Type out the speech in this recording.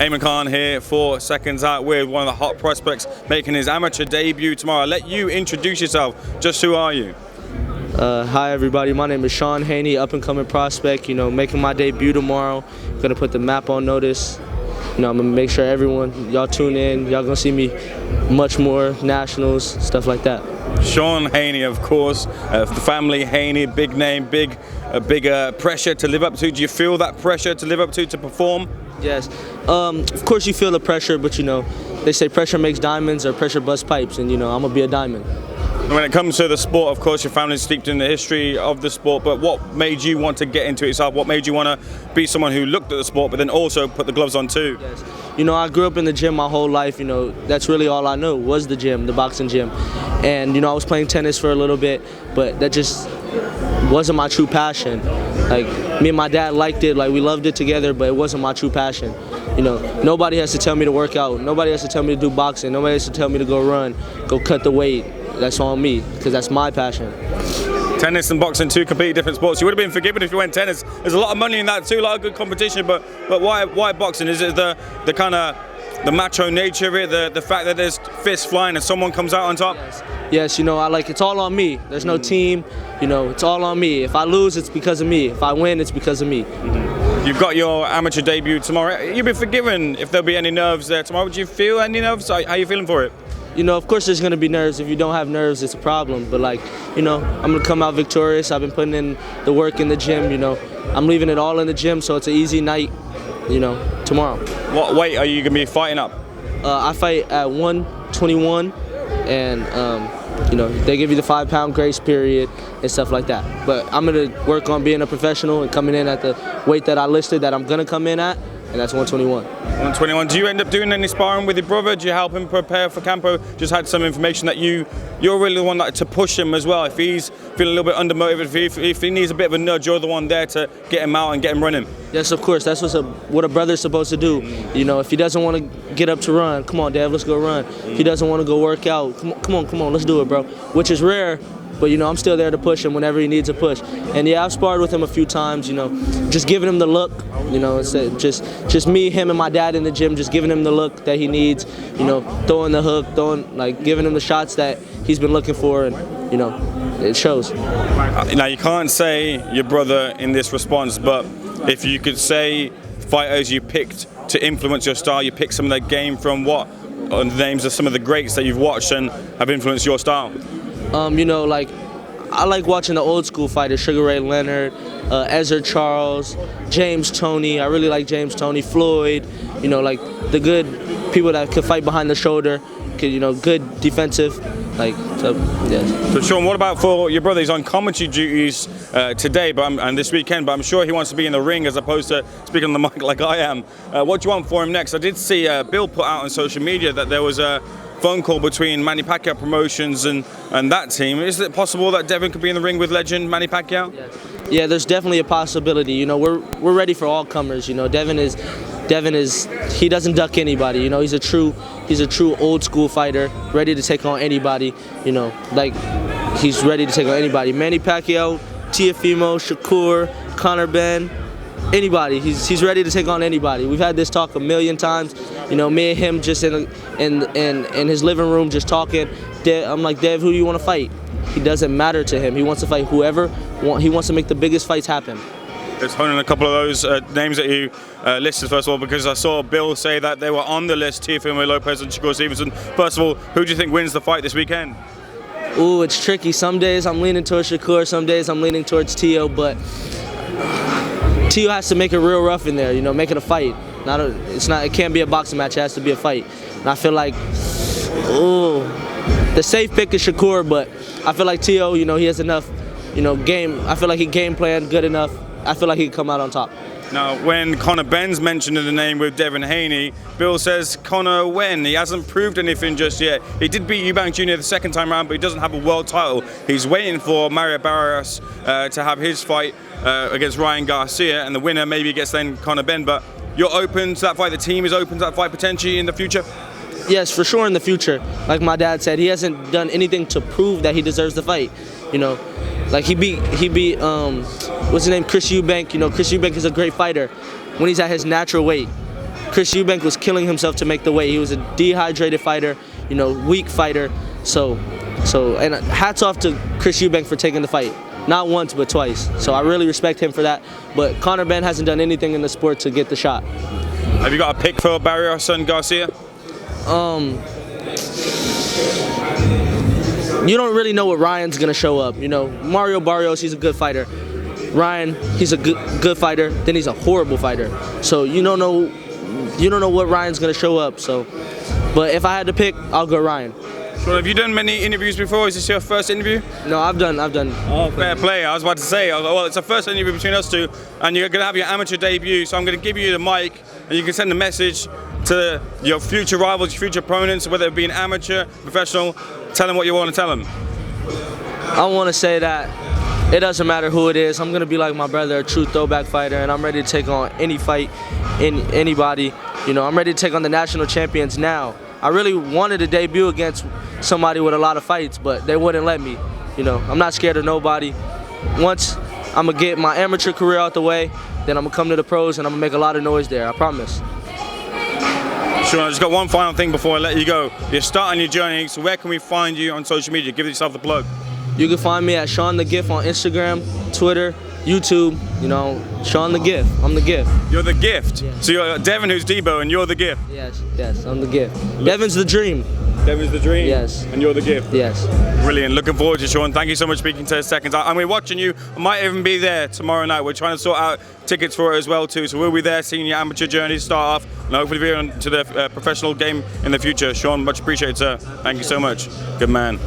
Amon Khan here, 4 seconds out with one of the hot prospects making his amateur debut tomorrow. I'll let you introduce yourself. Just who are you? Hi everybody, my name is Sean Haney, up and coming prospect, making my debut tomorrow. Gonna put the map on notice. I'm gonna make sure everyone, y'all tune in, y'all gonna see me much more, nationals, stuff like that. Sean Haney, of course, the family Haney, big name, big pressure to live up to. Do you feel that pressure to live up to perform? Yes, of course you feel the pressure, but they say pressure makes diamonds or pressure busts pipes, and I'm gonna be a diamond. When it comes to the sport, of course, your family's steeped in the history of the sport, but what made you want to get into it yourself? What made you want to be someone who looked at the sport, but then also put the gloves on too? Yes. I grew up in the gym my whole life. That's really all I knew was the gym, the boxing gym. And, I was playing tennis for a little bit, but that just wasn't my true passion. Like, me and my dad liked it, like we loved it together, but it wasn't my true passion. Nobody has to tell me to work out. Nobody has to tell me to do boxing. Nobody has to tell me to go run, go cut the weight. That's on me, because that's my passion. Tennis and boxing, two completely different sports. You would have been forgiven if you went tennis. There's a lot of money in that too, a lot of good competition, but why boxing? Is it the kind of the macho nature of it, the fact that there's fists flying and someone comes out on top? Yes, I like it's all on me. There's no team, it's all on me. If I lose, it's because of me. If I win, it's because of me. You've got your amateur debut tomorrow. You'll be forgiven if there'll be any nerves there tomorrow. Do you feel any nerves? How are you feeling for it? Of course there's going to be nerves. If you don't have nerves, it's a problem. But I'm going to come out victorious. I've been putting in the work in the gym, I'm leaving it all in the gym, so it's an easy night, tomorrow. What weight are you going to be fighting up? I fight at 121, and, they give you the 5-pound grace period and stuff like that. But I'm going to work on being a professional and coming in at the weight that I listed that I'm going to come in at, and that's 121. 121. Do you end up doing any sparring with your brother? Do you help him prepare for campo? Just had some information that you're really the one to push him as well. If he's feeling a little bit undermotivated, if he needs a bit of a nudge, you're the one there to get him out and get him running. Yes, of course. That's what a brother's supposed to do. If he doesn't want to get up to run, come on, Dad, let's go run. If he doesn't want to go work out, come on, let's do it, bro. Which is rare. But, I'm still there to push him whenever he needs a push. And, yeah, I've sparred with him a few times, just giving him the look, it's just me, him, and my dad in the gym, just giving him the look that he needs, throwing the hook, giving him the shots that he's been looking for, and, it shows. Now, you can't say your brother in this response, but if you could say fighters you picked to influence your style, you picked some of their game from what are the names of some of the greats that you've watched and have influenced your style? I like watching the old school fighters, Sugar Ray Leonard, Ezra Charles, James Toney. I really like James Toney, Floyd, like the good people that could fight behind the shoulder, good defensive, yes. So Sean, what about for your brother? He's on commentary duties today and this weekend, but I'm sure he wants to be in the ring as opposed to speaking on the mic like I am. What do you want for him next? I did see Bill put out on social media that there was a phone call between Manny Pacquiao Promotions and that team. Is it possible that Devin could be in the ring with legend Manny Pacquiao? Yeah, there's definitely a possibility. We're ready for all comers. Devin is he doesn't duck anybody. He's a true old school fighter, ready to take on anybody. He's ready to take on anybody. Manny Pacquiao, Teofimo, Shakur, Conor, Benn. Anybody, he's ready to take on anybody. We've had this talk a million times. Me and him just in his living room just talking. I'm like, Dev, who do you want to fight? He doesn't matter to him. He wants to fight whoever. He wants to make the biggest fights happen. Let's hone in a couple of those names that you listed first of all, because I saw Bill say that they were on the list, Teofimo Lopez and Shakur Stevenson. First of all, who do you think wins the fight this weekend? Ooh, it's tricky. Some days I'm leaning towards Shakur, some days I'm leaning towards Teo, but Teo has to make it real rough in there, make it a fight. It can't be a boxing match, it has to be a fight. And I feel like, the safe pick is Shakur, but I feel like Teo, he has enough, game. I feel like he game planned good enough. I feel like he can come out on top. Now, when Conor Benn's mentioned in the name with Devin Haney, Bill says Conor when? He hasn't proved anything just yet. He did beat Eubank Jr. the second time around, but he doesn't have a world title. He's waiting for Mario Barrios to have his fight against Ryan Garcia, and the winner maybe gets then Conor Benn. But you're open to that fight? The team is open to that fight potentially in the future? Yes, for sure in the future. Like my dad said, he hasn't done anything to prove that he deserves the fight. Like he beat what's his name, Chris Eubank. Chris Eubank is a great fighter when he's at his natural weight. Chris Eubank was killing himself to make the weight. He was a dehydrated fighter, you know, weak fighter. So, and hats off to Chris Eubank for taking the fight. Not once, but twice. So I really respect him for that. But Conor Benn hasn't done anything in the sport to get the shot. Have you got a pick for Barrios and Garcia? You don't really know what Ryan's gonna show up. You know, Mario Barrios, he's a good fighter. Ryan, he's a good fighter. Then he's a horrible fighter. So you don't know what Ryan's gonna show up. So, but if I had to pick, I'll go Ryan. So have you done many interviews before? Is this your first interview? No, I've done. Oh, fair play. I was about to say, well, it's the first interview between us two, and you're going to have your amateur debut, so I'm going to give you the mic, and you can send a message to your future rivals, your future opponents, whether it be an amateur, professional. Tell them what you want to tell them. I want to say that it doesn't matter who it is. I'm going to be like my brother, a true throwback fighter, and I'm ready to take on any fight, anybody. You know, I'm ready to take on the national champions now. I really wanted to debut against somebody with a lot of fights, but they wouldn't let me. You know, I'm not scared of nobody. Once I'm gonna get my amateur career out the way, then I'm gonna come to the pros and I'm gonna make a lot of noise there, I promise. Sean, I just got one final thing before I let you go. You're starting your journey, so where can we find you on social media? Give yourself the plug. You can find me at Sean the Gift on Instagram, Twitter, YouTube. You know, Sean the Gift. I'm the Gift. You're the Gift. Yeah. So you're Devin, who's Debo, and you're the Gift. Yes, I'm the Gift. Devin's the dream. Devin's the dream. Yes. And you're the Gift. Yes. Brilliant. Looking forward to it, Sean. Thank you so much for speaking to us seconds. And we're watching you. I might even be there tomorrow night. We're trying to sort out tickets for it as well too. So we'll be there seeing your amateur journey start off, and hopefully be on to the professional game in the future. Sean, much appreciated, sir. Thank you so much. Good man.